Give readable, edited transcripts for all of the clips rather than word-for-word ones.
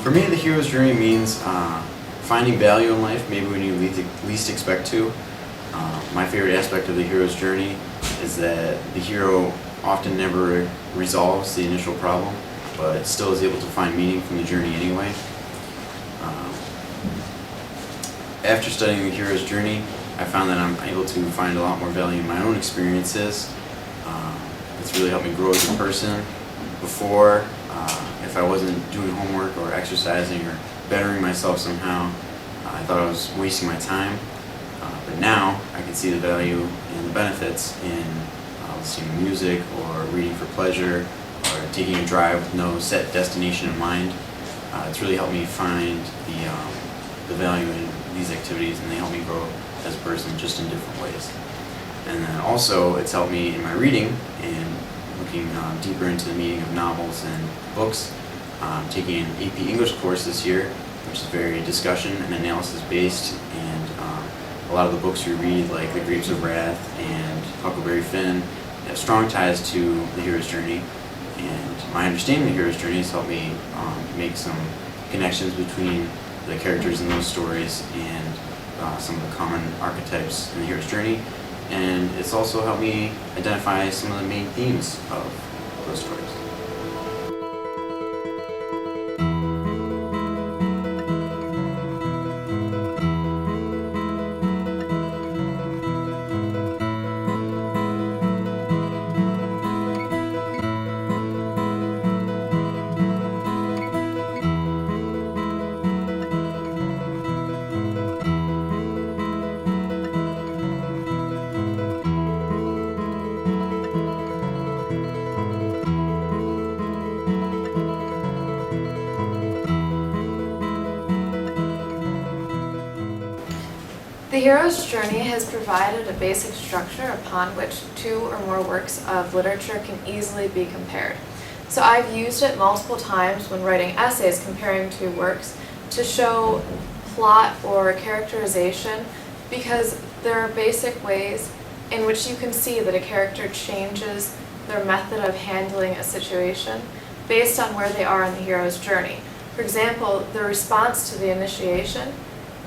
For me, the hero's journey means finding value in life, maybe when you least expect to. My favorite aspect of the hero's journey is that the hero often never resolves the initial problem, but still is able to find meaning from the journey anyway. After studying the hero's journey, I found that I'm able to find a lot more value in my own experiences. It's really helped me grow as a person. Before, if I wasn't doing homework or exercising or bettering myself somehow, I thought I was wasting my time. But now I can see the value and the benefits in listening to music or reading for pleasure or taking a drive with no set destination in mind. It's really helped me find the value in these activities, and they help me grow as a person just in different ways. And then also it's helped me in my reading and looking deeper into the meaning of novels and books. I'm taking an AP English course this year, which is very discussion and analysis based, and a lot of the books we read, like The Grapes of Wrath and Huckleberry Finn, have strong ties to the hero's journey, and my understanding of the hero's journey has helped me make some connections between the characters in those stories and some of the common archetypes in the hero's journey, and it's also helped me identify some of the main themes of those stories. The hero's journey has provided a basic structure upon which two or more works of literature can easily be compared. So I've used it multiple times when writing essays comparing two works to show plot or characterization, because there are basic ways in which you can see that a character changes their method of handling a situation based on where they are in the hero's journey. For example, the response to the initiation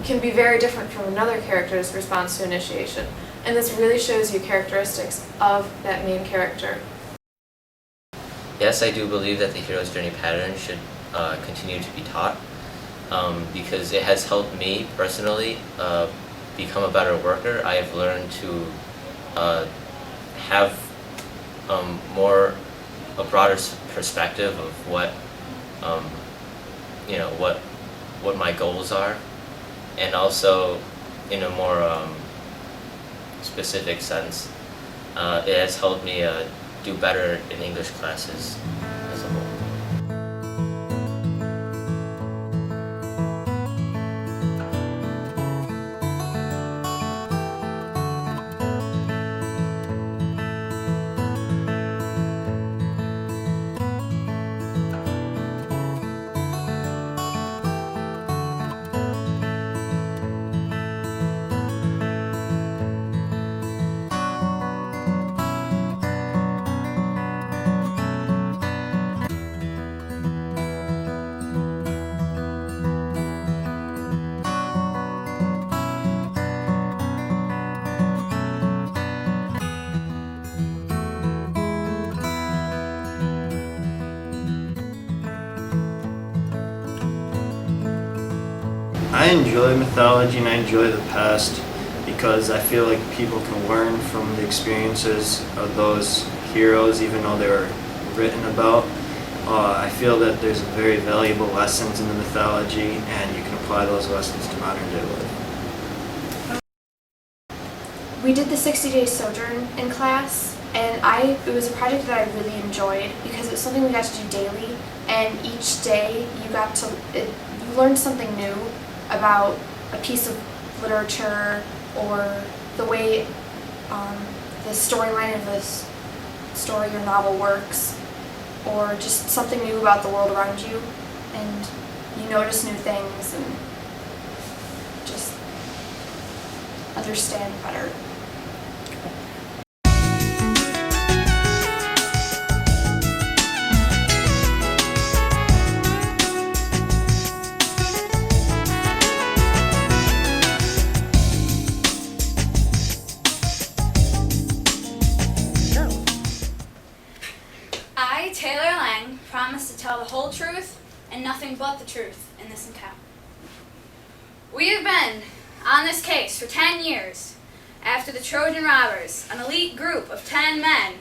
can be very different from another character's response to initiation, and this really shows you characteristics of that main character. Yes, I do believe that the hero's journey pattern should continue to be taught, because it has helped me personally become a better worker. I have learned to have a broader perspective of what what my goals are, and also in a more specific sense, it has helped me do better in English classes as a whole. I enjoy mythology and I enjoy the past because I feel like people can learn from the experiences of those heroes, even though they were written about. I feel that there's very valuable lessons in the mythology, and you can apply those lessons to modern day life. We did the 60-day sojourn in class, and it was a project that I really enjoyed because it's something we got to do daily, and each day you learned something new about a piece of literature or the way the storyline of this story or novel works, or just something new about the world around you, and you notice new things and just understand better. I, Taylor Lang, promise to tell the whole truth and nothing but the truth in this account. We have been on this case for 10 years after the Trojan robbers, an elite group of 10 men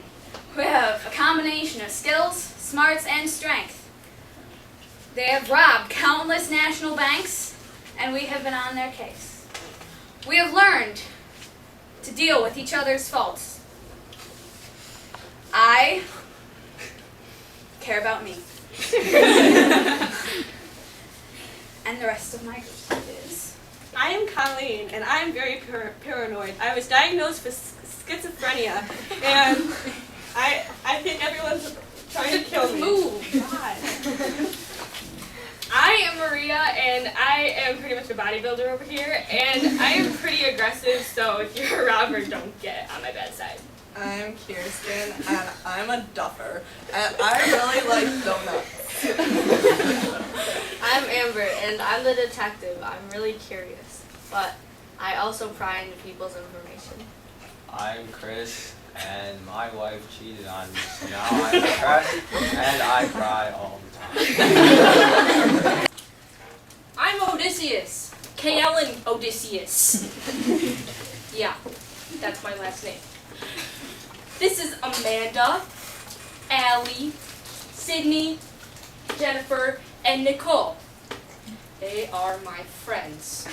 who have a combination of skills, smarts, and strength. They have robbed countless national banks, and we have been on their case. We have learned to deal with each other's faults. I care about me. And the rest of my group is. I am Colleen, and I am very paranoid. I was diagnosed with schizophrenia, and I think everyone's trying to kill me. Move. God. I am Maria, and I am pretty much a bodybuilder over here, and I am pretty aggressive, so if you're a robber, don't get on my bad side. I'm Kirsten, and I'm a duffer, and I really like donuts. I'm Amber, and I'm the detective. I'm really curious, but I also pry into people's information. I'm Chris, and my wife cheated on me, so now I'm depressed, and I cry all the time. I'm Odysseus. Kaellen Odysseus. Yeah, that's my last name. This is Amanda, Allie, Sydney, Jennifer, and Nicole. They are my friends.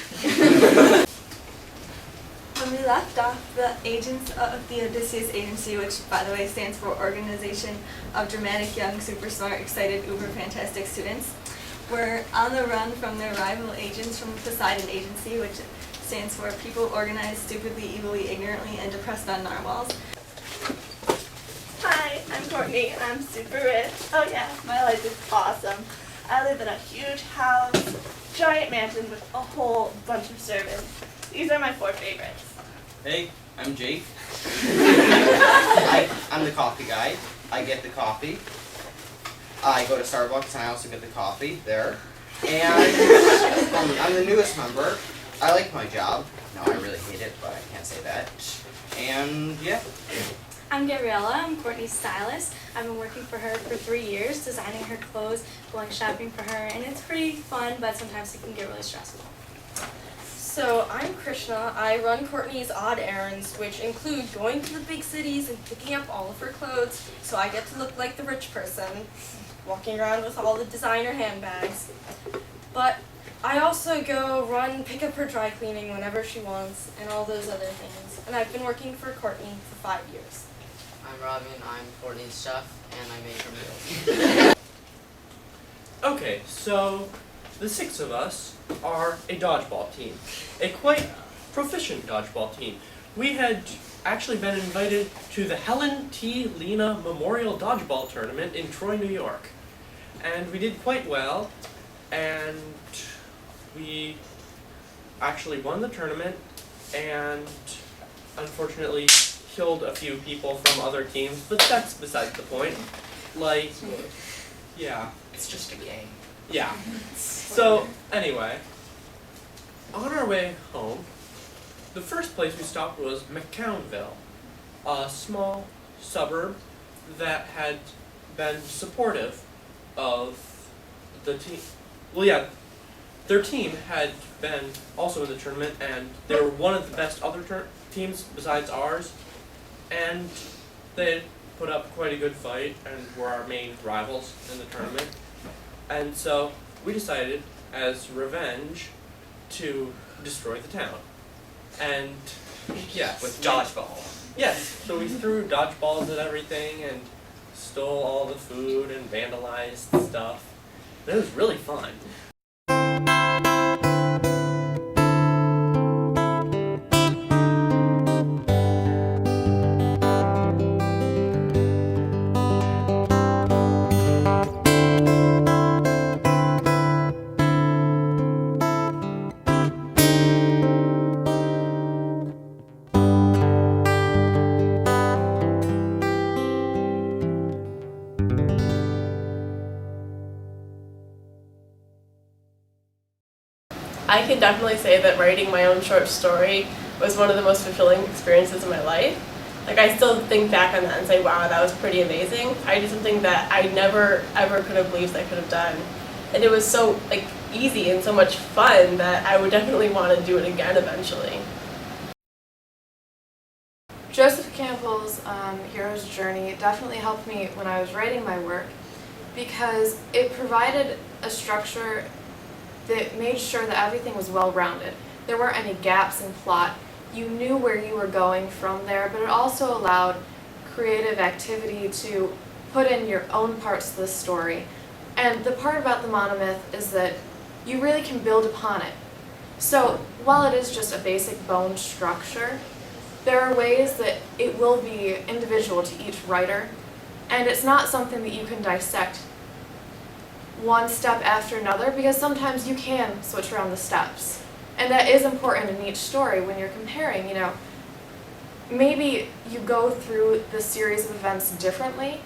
When we left off, the agents of the Odysseus Agency, which by the way stands for Organization of Dramatic Young Super Smart Excited Uber Fantastic Students, were on the run from their rival agents from the Poseidon Agency, which stands for People Organized Stupidly, Evilly, Ignorantly, and Depressed on Narwhals. Hi, I'm Courtney, and I'm super rich. Oh yeah, my life is awesome. I live in a huge house, giant mansion with a whole bunch of servants. These are my 4 favorites. Hey, I'm Jake. I'm the coffee guy. I get the coffee. I go to Starbucks and I also get the coffee there. And I'm the newest member. I like my job. No, I really hate it, but I can't say that. And yeah. I'm Gabriella. I'm Courtney's stylist. I've been working for her for 3 years, designing her clothes, going shopping for her, and it's pretty fun, but sometimes it can get really stressful. So I'm Krishna. I run Courtney's odd errands, which include going to the big cities and picking up all of her clothes, so I get to look like the rich person, walking around with all the designer handbags. But I also go pick up her dry cleaning whenever she wants, and all those other things. And I've been working for Courtney for 5 years. I'm Robin. I'm Courtney's chef, and I make her meals. Okay, so the 6 of us are a dodgeball team, a quite proficient dodgeball team. We had actually been invited to the Helen T. Lena Memorial Dodgeball Tournament in Troy, New York. And we did quite well, and we actually won the tournament, and unfortunately killed a few people from other teams, but that's besides the point. Like, yeah. It's just a game. Yeah. So, anyway, on our way home, the first place we stopped was McCownville, a small suburb that had been supportive of the team. Well, yeah, their team had been also in the tournament, and they were one of the best other teams besides ours, and they had put up quite a good fight and were our main rivals in the tournament. And so we decided, as revenge, to destroy the town. And yes. With dodgeball. Yes. So we threw dodgeballs at everything and stole all the food and vandalized stuff. And it was really fun. I can definitely say that writing my own short story was one of the most fulfilling experiences of my life. Like, I still think back on that and say, wow, that was pretty amazing. I did something that I never ever could have believed I could have done. And it was so like easy and so much fun that I would definitely want to do it again eventually. Joseph Campbell's Hero's Journey definitely helped me when I was writing my work because it provided a structure that made sure that everything was well-rounded. There weren't any gaps in plot. You knew where you were going from there, but it also allowed creative activity to put in your own parts of the story. And the part about the monomyth is that you really can build upon it. So while it is just a basic bone structure, there are ways that it will be individual to each writer, and it's not something that you can dissect one step after another, because sometimes you can switch around the steps. And that is important in each story when you're comparing, maybe you go through the series of events differently,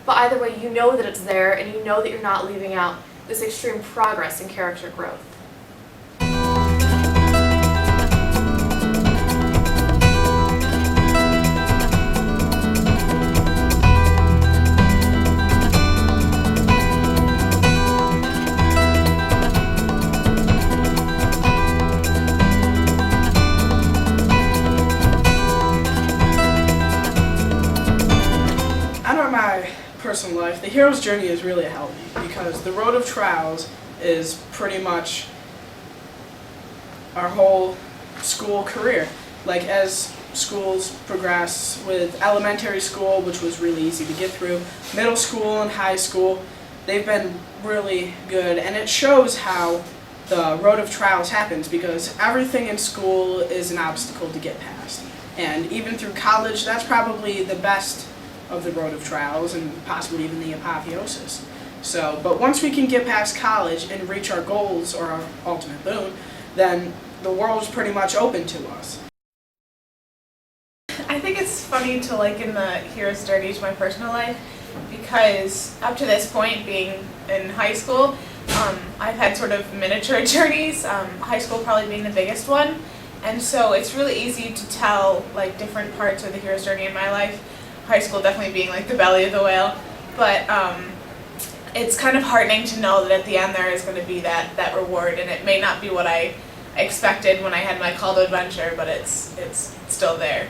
but either way you know that it's there and you know that you're not leaving out this extreme progress in character growth. Personal life, the hero's journey has really helped me because the road of trials is pretty much our whole school career. Like, as schools progress, with elementary school, which was really easy to get through, middle school and high school, they've been really good, and it shows how the road of trials happens because everything in school is an obstacle to get past. And even through college, that's probably the best of the road of trials and possibly even the apotheosis. So, but once we can get past college and reach our goals or our ultimate boon, then the world is pretty much open to us. I think it's funny to liken the hero's journey to my personal life because up to this point, being in high school, I've had sort of miniature journeys, high school probably being the biggest one, and so it's really easy to tell like different parts of the hero's journey in my life. High school definitely being like the belly of the whale, but it's kind of heartening to know that at the end there is going to be that reward, and it may not be what I expected when I had my call to adventure, but it's still there.